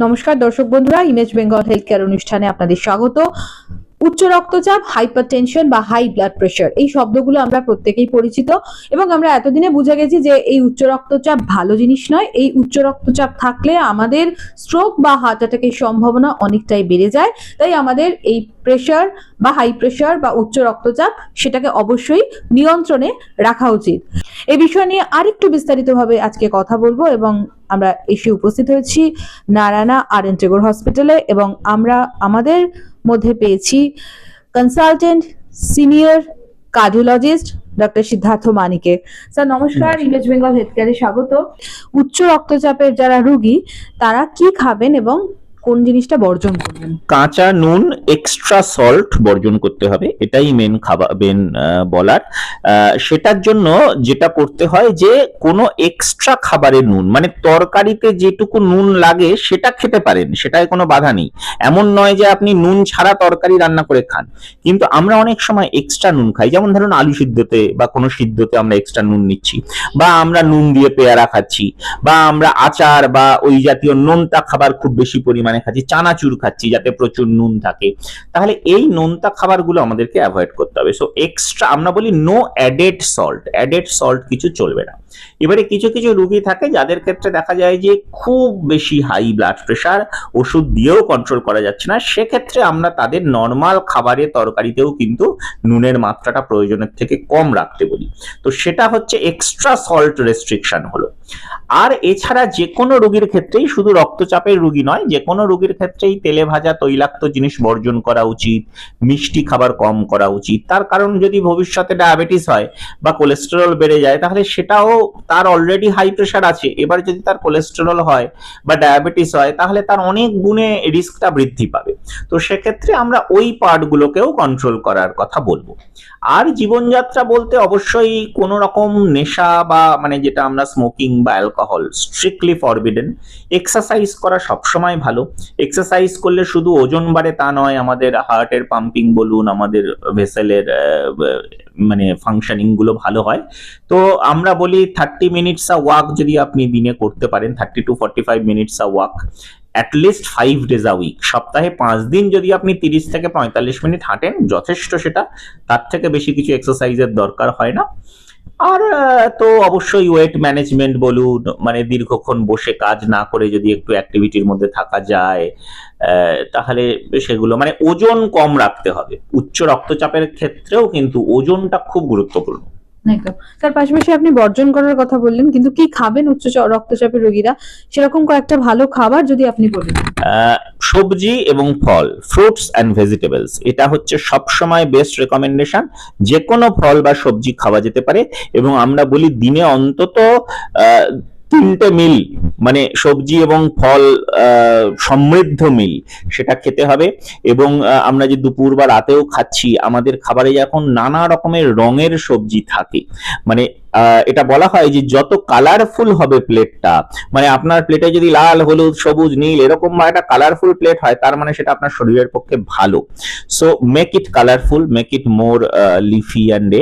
নমস্কার দর্শক বন্ধুরা, ইমেজ বেঙ্গল হেলথ কেয়ার অনুষ্ঠানে আপনাদের স্বাগত। উচ্চ রক্তচাপ, হাইপারটেনশন বা হাই ব্লাড প্রেশার, এই শব্দগুলো আমরা প্রত্যেকেই পরিচিত এবং আমরা এতদিনে বুঝে গেছি যে এই উচ্চ রক্তচাপ ভালো জিনিস নয়। এই উচ্চ রক্তচাপ থাকলে আমাদের স্ট্রোক বা হার্ট অ্যাটাকের সম্ভাবনা অনেকটাই বেড়ে যায়। তাই আমাদের এই প্রেশার বা হাই প্রেশার বা উচ্চ রক্তচাপ সেটাকে অবশ্যই নিয়ন্ত্রণে রাখা উচিত। এই বিষয় নিয়ে আরেকটু বিস্তারিতভাবে আজকে কথা বলবো এবং আমরা এসে উপস্থিত হয়েছি নারায়ণা আর.এন. টেগোর হসপিটালে এবং আমরা আমাদের মধ্যে পেয়েছি consultant senior cardiologist doctor Siddhartha মানিকে। স্যার নমস্কার, ইমেজ বেঙ্গল হেলথ কেয়ারে স্বাগত। উচ্চ রক্তচাপের যারা রোগী তারা কি খাবেন এবং কোন জিনিসটা বর্জন করবেন? কাঁচা নুন, এক্সট্রা সল্ট বর্জন করতে হবে, এটাই মেন বলার। সেটার জন্য যেটা করতে হয় যে কোনো এক্সট্রা খাবারের নুন, মানে তরকারিতে যেটুকু নুন লাগে সেটা খেতে পারেন, সেটায় কোনো বাধা নেই। এমন নয় যে আপনি নুন ছাড়া তরকারি রান্না করে খান, কিন্তু আমরা অনেক সময় এক্সট্রা নুন খাই। যেমন ধরুন আলু সিদ্ধতে বা কোনো সিদ্ধতে আমরা এক্সট্রা নুন নিচ্ছি, বা আমরা নুন দিয়ে পেয়ারা খাচ্ছি, বা আমরা আচার বা ওই জাতীয় নোনতা খাবার খুব বেশি পরিমাণে খাচ্ছি, চানাচুর খাচ্ছি যাতে প্রচুর নুন থাকে। তাহলে এই নোনতা খাবারগুলো আমাদেরকে অ্যাভয়েড করতে হবে। সো এক্সট্রা আমরা বলি no added salt, added salt কিছু চলবে না। এবারে কিছু কিছু রোগী থাকে যাদের ক্ষেত্রে দেখা যায় যে খুব বেশি হাই ব্লাড প্রেশার, ওষুধ দিয়েও কন্ট্রোল করা যাচ্ছে না, সেক্ষেত্রে আমরা তাদের নর্মাল খাবারে তরকারিতেও কিন্তু নুনের মাত্রাটা প্রয়োজনের থেকে কম রাখতে বলি। তো সেটা হচ্ছে এক্সট্রা সল্ট রেস্ট্রিকশন হলো। আর এছাড়া যে কোনো রোগীর ক্ষেত্রেই, শুধু রক্তচাপের রোগী নয়, যে কোনো রোগীর ক্ষেত্রেই তেলে ভাজা তৈলাক্ত জিনিস বর্জন করা উচিত, মিষ্টি খাবার কম করা উচিত। তার কারণ যদি ভবিষ্যতে ডায়াবেটিস হয় বা কোলেস্টেরল বেড়ে যায়, তাহলে সেটাও, তার অলরেডি হাই প্রেশার আছে, এবার যদি তার কোলেস্টেরল হয় বা ডায়াবেটিস হয়, তাহলে তার অনেক গুণে রিস্কটা বৃদ্ধি পাবে। তো সেক্ষেত্রে আমরা ওই পার্টগুলোকেও কন্ট্রোল করার কথা বলবো। আর জীবনযাত্রা বলতে অবশ্যই কোনো রকম নেশা বা মানে যেটা আমরা স্মোকিং বা অ্যালকোহল স্ট্রিক্টলি ফরবিডেন। এক্সারসাইজ করা সবসময় ভালো। এক্সারসাইজ করলে শুধু ওজন বাড়ে তা নয়, আমাদের হার্টের পাম্পিং বলুন, আমাদের ভেসেলের মানে ফাংশনিং গুলো ভালো হয়। তো আমরা বলি 30 মিনিটস আ ওয়াক যদি আপনি দিনে করতে পারেন, 30 to 45 minutes a walk at least 5 days a week, সপ্তাহে 5 দিন যদি আপনি 30 থেকে 45 মিনিট হাঁটেন, যথেষ্ট সেটা। তার থেকে বেশি কিছু এক্সারসাইজের দরকার হয় না। আর তো অবশ্যই ওয়েট ম্যানেজমেন্ট বলুন, মানে দীর্ঘক্ষণ বসে কাজ না করে যদি একটু অ্যাক্টিভিটির মধ্যে থাকা যায়, তাহলে সেগুলো, মানে ওজন কম রাখতে হবে। উচ্চ রক্তচাপের ক্ষেত্রেও কিন্তু ওজনটা খুব গুরুত্বপূর্ণ। একদম তার পাশাপাশি আপনি বর্জন করার কথা বললেন, কিন্তু কি খাবেন উচ্চ রক্তচাপের রোগীরা, সেরকম কয়েকটা ভালো খাবার যদি আপনি বলেন। সবজি এবং ফল, ফ্রুটস অ্যান্ড ভেজিটেবলস, এটা হচ্ছে সবসময় বেস্ট রেকমেন্ডেশন। যে কোনো ফল বা সবজি খাওয়া যেতে পারে, এবং আমরা বলি দিনে অন্তত 3টে মিল, মানে সবজি এবং ফল সমৃদ্ধ মিল, সেটা খেতে হবে। এবং আমরা যে দুপুর বা রাতেও খাচ্ছি, আমাদের খাবারে এখন নানা রকমের রঙের সবজি থাকে। মানে এটা বলা হয় যে যত কালারফুল হবে প্লেটটা, মানে আপনার প্লেটে যদি লাল, হলুদ, সবুজ, নীল এরকম একটা কালারফুল প্লেট হয়, তার মানে সেটা আপনার শরীরের পক্ষে ভালো। So make it colourful, make it more leafy and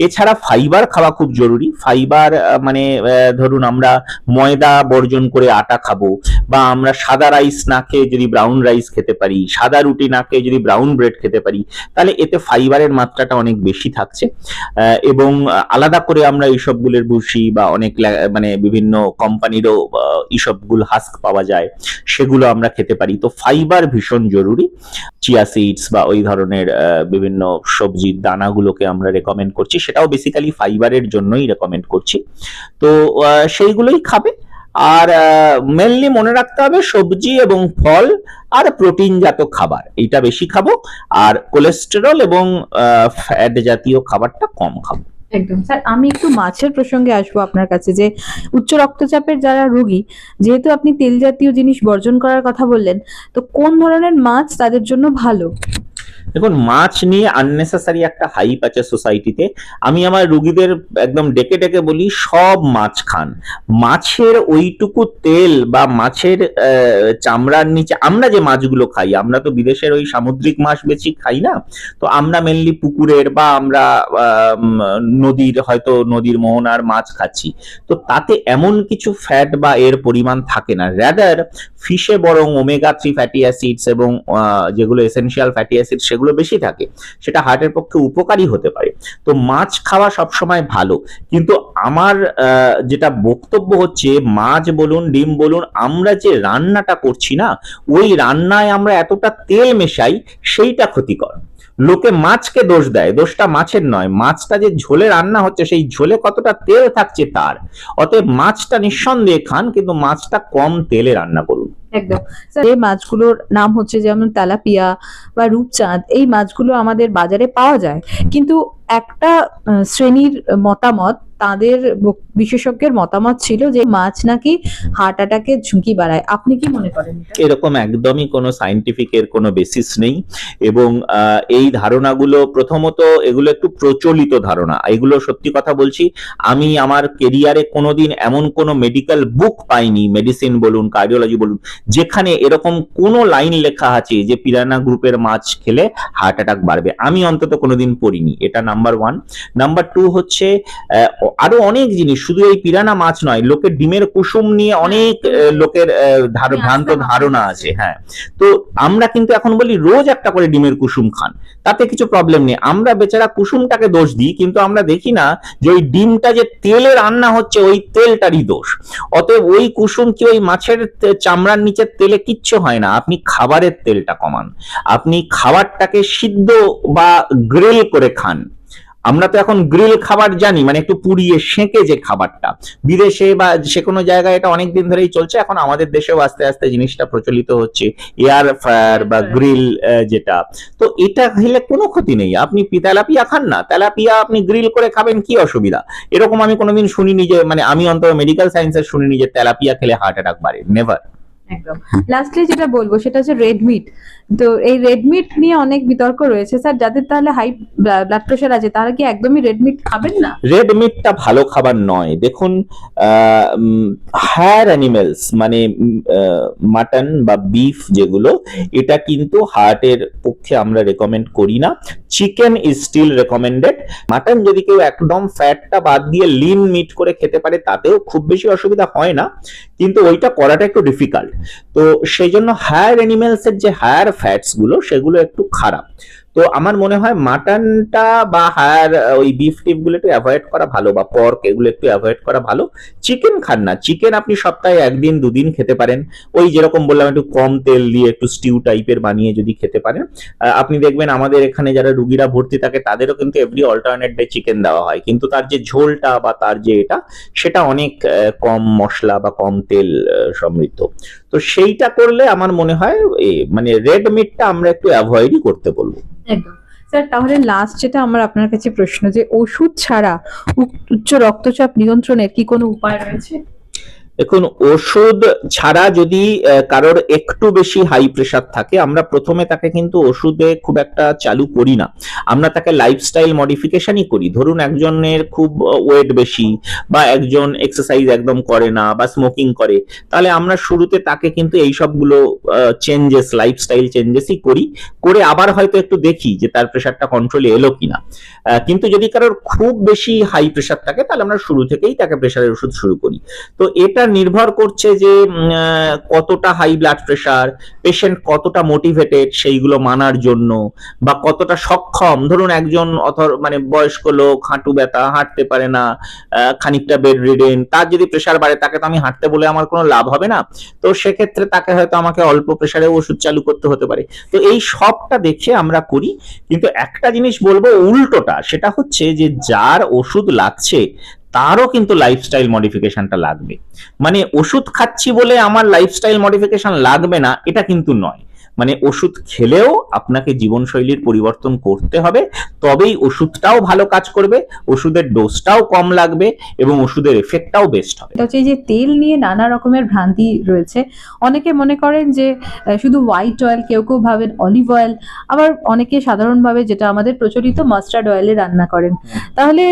এছাড়া ফাইবার খাওয়া খুব জরুরি। ফাইবার মানে ধরুন আমরা ময়দা বর্জন করে আটা খাবো, বা আমরা সাদা রাইস না খেয়ে যদি ব্রাউন রাইস খেতে পারি, সাদা রুটি না খেয়ে যদি ব্রাউন ব্রেড খেতে পারি, তাহলে এতে ফাইবারের মাত্রাটা অনেক বেশি থাকছে। এবং আলাদা করে আমরা এইসবগুলোর ভুসি বা অনেক মানে বিভিন্ন কোম্পানিরও এইসবগুলো হাস্ক পাওয়া যায়, সেগুলো আমরা খেতে পারি। তো ফাইবার ভীষণ জরুরি। চিয়া সিডস বা ওই ধরনের বিভিন্ন সবজির দানাগুলোকে আমরা রেকমেন্ড করছি, সেটাও বেসিক্যালি ফাইবারের জন্যই রেকমেন্ড করছি। তো সেইগুলোই খাবে। আর মেনলি মনে রাখতে হবে সবজি এবং ফল আর প্রোটিনজাত খাবার, এইটা বেশি খাবো। আর কোলেস্টেরল এবং ফ্যাট জাতীয় খাবারটা কম খাবো। একদম স্যার, আমি একটু মাছের প্রসঙ্গে আসবো আপনার কাছে, যে উচ্চ রক্তচাপের যারা রোগী, যেহেতু আপনি তেল জাতীয় জিনিস বর্জন করার কথা বললেন, তো কোন ধরনের মাছ তাদের জন্য ভালো? দেখুন, মাছ নিয়ে আননেসেসারি একটা হাইপ আছে সোসাইটিতে। আমি আমার রুগীদের একদম ডেকে ডেকে বলি, সব মাছ খান। মাছের ওইটুকু তেল বা মাছের চামড়ার নিচে আমরা যে মাছগুলো খাই, আমরা তো বিদেশের ওই সামুদ্রিক মাছ বেশি খাই না, তো আমরা মেনলি পুকুরের বা আমরা নদীর, হয়তো নদীর মোহনার মাছ খাচ্ছি। তো তাতে এমন কিছু ফ্যাট বা এর পরিমাণ থাকে না। রাদার ফিশে বরং ওমেগা 3 ফ্যাটি অ্যাসিডস এবং যেগুলো এসেনশিয়াল ফ্যাটি অ্যাসিড সেগুলো বেশি থাকে, সেটা হার্টের পক্ষে উপকারী হতে পারে। তো মাছ খাওয়া সবসময় ভালো, কিন্তু আমার যেটা বক্তব্য হচ্ছে, মাছ বলুন ডিম বলুন, আমরা যে রান্নাটা করছি না, ওই রান্নায় আমরা এতটা তেল মেশাই, সেইটা ক্ষতিকর। লোকে মাছকে দোষ দেয়, দোষটা মাছের নয়, মাছটা যে ঝোলে রান্না হচ্ছে সেই ঝোলে কতটা তেল থাকছে তার। অতএব মাছটা নিঃসন্দেহে খান, কিন্তু মাছটা কম তেলে রান্না করুন। একদম স্যার, এই মাছগুলোর নাম হচ্ছে যেমন তেলাপিয়া বা রূপচাঁদ, এই মাছগুলো আমাদের বাজারে পাওয়া যায়, কিন্তু একটা শ্রেণীর মতামত, তাদের বিশেষজ্ঞের মতামত ছিল যে মাছ নাকি হার্ট অ্যাটাকের ঝুঁকি বাড়ায়। আপনি কি মনে করেন? এরকম একদমই কোনো সায়েন্টিফিক এর কোনো বেসিস নেই, এবং এই ধারণাগুলো, প্রথমত এগুলো একটু প্রচলিত ধারণা। এগুলো সত্যি কথা বলছি, আমি আমার কেরিয়ারে কোনোদিন এমন কোনো মেডিকেল বুক পাইনি, মেডিসিন বলুন কার্ডিওলজি বলুন, যেখানে এরকম কোনো লাইন লেখা আছে যে পিরানা গ্রুপের মাছ খেলে হার্ট অ্যাটাক বাড়বে। আমি অন্তত কোনোদিন পড়িনি। এটা নাম্বার 1। নাম্বার 2 হচ্ছে আরো অনেক জিনিস, শুধু এই পিরানা মাছ নয়, লোকের ডিমের কুসুম নিয়ে অনেক লোকের ভ্রান্ত ধারণা আছে। হ্যাঁ, তো আমরা কিন্তু এখন বলি রোজ একটা করে ডিমের কুসুম খান, তাতে কিছু প্রবলেম নেই। আমরা বেচারা কুসুমটাকে দোষ দিই, কিন্তু আমরা দেখি না যে ওই ডিমটা যে তেলে রান্না হচ্ছে ওই তেলটারই দোষ। অতএব ওই কুসুম কি ওই মাছের চামড়ার নিচের তেলে কিচ্ছু হয় না। আপনি খাবারের তেলটা কমান, আপনি খাবারটাকে সিদ্ধ বা গ্রিল করে খান। আমরা তো এখন গ্রিল খাবার জানি, মানে একটু পুড়িয়ে সেঁকে যে খাবারটা, বিদেশে বা যে কোনো জায়গায় এটা অনেকদিন ধরেই চলছে। এখন আমাদের দেশেও আস্তে আস্তে জিনিসটা প্রচলিত হচ্ছে, এয়ার ফ্রায়ার বা গ্রিল যেটা। তো এটা খেলে কোনো ক্ষতি নেই। আপনি তেলাপিয়া খান না, তেলাপিয়া আপনি গ্রিল করে খাবেন, কি অসুবিধা? এরকম আমি কোনোদিন শুনিনি যে, মানে আমি অন্তত মেডিকেল সায়েন্সের শুনিনি যে তেলাপিয়া খেলে হার্ট অ্যাটাক বাড়ে, নেভার। একদম। লাস্টলি যেটা বলবো সেটা হচ্ছে রেড মিট। তো এই রেড মিট নিয়ে অনেক বিতর্ক রয়েছে স্যার, যাদের তাহলে হাই ব্লাড প্রেশার আছে তারা কি একদমই রেড মিট খাবেন না? রেড মিটটা ভালো খাবার নয়। দেখুন, হায়ার অ্যানিমেলস মানে মাটন বা বিফ যেগুলো, এটা কিন্তু হার্টের পক্ষে আমরা রেকমেন্ড করি না। Chicken is still recommended. Mutton যদি কেউ একদম ফ্যাটটা বাদ দিয়ে লিন মিট করে খেতে পারে, তাতেও খুব বেশি অসুবিধা হয় না, কিন্তু ওইটা করাটা একটু ডিফিকাল্ট। তো সেই জন্য হায়ার অ্যানিমেলস এর যে হায়ার ফ্যাটস গুলো, সেগুলো একটু খারাপ। তো আমার মনে হয় মাটনটা বা হায়ার ওই বিফ টিপ গুলো একটু অ্যাভয়েড করা ভালো, বা পর্ক এগুলো একটু অ্যাভয়েড করা ভালো। চিকেন খান না, চিকেন আপনি সপ্তাহে 1 দিন 2 দিন খেতে পারেন। ওই যেরকম বললাম, একটু কম তেল দিয়ে একটু স্টিউ টাইপের বানিয়ে যদি খেতে পারেন, আপনি দেখবেন আমাদের এখানে যারা রুগীরা ভর্তি থাকে তাদেরও কিন্তু এভরি অল্টারনেট ডে চিকেন দেওয়া হয়, কিন্তু তার যে ঝোলটা বা তার যে এটা, সেটা অনেক কম মশলা বা কম তেল সমৃদ্ধ। তো সেইটা করলে আমার মনে হয় মানে রেড মিটটা আমরা একটু অ্যাভয়েডই করতে বলবো। একদম স্যার, তাহলে লাস্ট যেটা আমার আপনার কাছে প্রশ্ন, যে ওষুধ ছাড়া উচ্চ রক্তচাপ নিয়ন্ত্রণের কি কোনো উপায় রয়েছে? দেখুন, ওষুধ ছাড়া যদি কারোর একটু বেশি হাই প্রেশার থাকে, আমরা প্রথমে তাকে কিন্তু ওষুধে খুব একটা চালু করি না, আমরা তাকে লাইফস্টাইল মডিফিকেশনই করি। ধরুন একজনের খুব ওয়েট বেশি, বা একজন এক্সারসাইজ একদম করে না, বা স্মোকিং করে, তাহলে আমরা শুরুতে তাকে কিন্তু এই সবগুলো চেঞ্জেস, লাইফস্টাইল চেঞ্জেসই করি, করে আবার হয়তো একটু দেখি যে তার প্রেশারটা কন্ট্রোলে এলো কিনা। কিন্তু যদি কারোর খুব বেশি হাই প্রেশার থাকে, তাহলে আমরা শুরু থেকেই তাকে প্রেশারের ওষুধ শুরু করি। তো এটা নির্ভর করছে যে কতটা হাই ব্লাড প্রেশার, পেশেন্ট কতটা মোটিভেটেড সেইগুলো মানার জন্য, বা কতটা সক্ষম। ধরুন একজন মানে বয়স্ক লোক, হাঁটু ব্যথা, হাঁটতে পারে না, খানিকটা বেড রিডেন, তার যদি প্রেশার বাড়ে, তাকে তো আমি হাঁটতে বলে আমার কোনো লাভ হবে না। তো সেক্ষেত্রে তাকে হয়তো আমাকে অল্প প্রেশারে ওষুধ চালু করতে হতে পারে। তো এই সবটা দেখে আমরা করি। কিন্তু একটা জিনিস বলবো উল্টোটা, সেটা হচ্ছে যে যার ওষুধ লাগছে তারও কিন্তু লাইফস্টাইল মডিফিকেশনটা লাগবে। মানে ওষুধ খাচ্ছি বলে আমার লাইফস্টাইল মডিফিকেশন লাগবে না, এটা কিন্তু নয়। মানে ওষুধ খেলেও আপনাকে জীবনশৈলীর পরিবর্তন করতে হবে, তবেই ওষুধটাও ভালো কাজ করবে, ওষুধের ডোজটাও কম লাগবে এবং ওষুধের এফেক্টটাও বেস্ট হবে। এটা হচ্ছে এই যে তেল নিয়ে নানা রকমের ভ্রান্তি রয়েছে। অনেকে মনে করেন যে শুধু হোয়াইট অয়েল, কেউ কেউ ভাবেন অলিভ অয়েল, আবার অনেকে সাধারণভাবে যেটা আমাদের প্রচলিত মাস্টার্ড অয়েলে রান্না করেন। তাহলে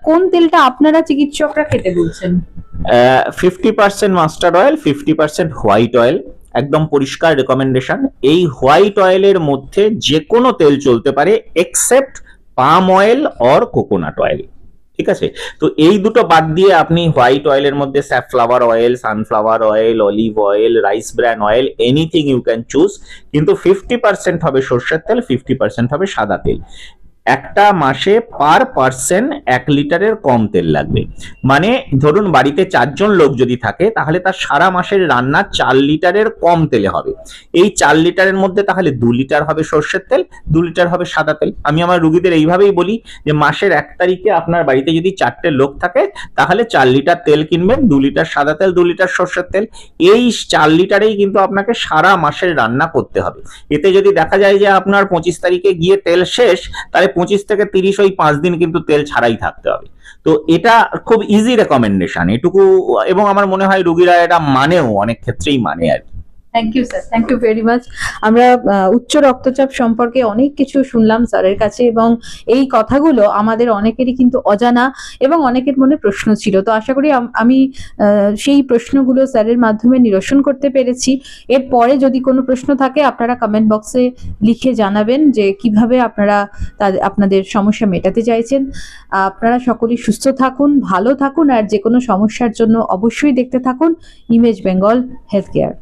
কোন তেলটা আপনারা চিকিৎসকরা খেতে বলছেন? 50% মাস্টার্ড অয়েল, 50% হোয়াইট অয়েল, একদম পরিষ্কার রেকমেন্ডেশন। এই হোয়াইট অয়েলের মধ্যে যে কোনো তেল চলতে পারে except palm oil or coconut oil, ঠিক আছে? তো এই দুটো বাদ দিয়ে আপনি হোয়াইট অয়েলের মধ্যে safflower oil, sunflower oil, olive oil, rice bran oil, anything you can choose, কিন্তু 50% হবে সর্ষের তেল, 50% হবে সাদা তেল। একটা মাসে পার পার্সন 1 লিটারের কম তেল লাগবে। মানে ধরুন বাড়িতে 4 জন লোক যদি থাকে, তাহলে তার সারা মাসের রান্না 4 লিটারের কম তেলে হবে। এই 4 লিটারের মধ্যে তাহলে 2 লিটার হবে সর্ষের তেল, 2 লিটার হবে সাদা তেল। আমি আমার রুগীদের এইভাবেই বলি যে মাসের 1 তারিখে আপনার বাড়িতে যদি 4টে লোক থাকে, তাহলে 4 লিটার তেল কিনবেন, 2 লিটার সাদা তেল, 2 লিটার সর্ষের তেল। এই 4 লিটারেই কিন্তু আপনাকে সারা মাসের রান্না করতে হবে। এতে যদি দেখা যায় যে আপনার 25 তারিখে গিয়ে তেল শেষ, তাহলে 25 থেকে 30 ওই 5 দিন কিন্তু তেল ছাড়াই থাকতে হবে। তো এটা খুব ইজি রেকমেন্ডেশন এটুকু, এবং আমার মনে হয় রোগীরা এটা মানেও, অনেক ক্ষেত্রেই মানে আর কি। Thank you sir, thank you very much. আমরা উচ্চ রক্তচাপ সম্পর্কে অনেক কিছু শুনলাম স্যারের কাছে, এবং এই কথাগুলো আমাদের অনেকেরই কিন্তু অজানা এবং অনেকের মনে প্রশ্ন ছিল। তো আশা করি আমি সেই প্রশ্নগুলো স্যারের মাধ্যমে নিরসন করতে পেরেছি। এরপরে যদি কোনো প্রশ্ন থাকে আপনারা কমেন্ট বক্সে লিখে জানাবেন যে কিভাবে আপনারা আপনাদের সমস্যা মেটাতে চাইছেন। আপনারা সকলেই সুস্থ থাকুন, ভালো থাকুন, আর যে কোনো সমস্যার জন্য অবশ্যই দেখতে থাকুন ইমেজ বেঙ্গল হেলথ কেয়ার।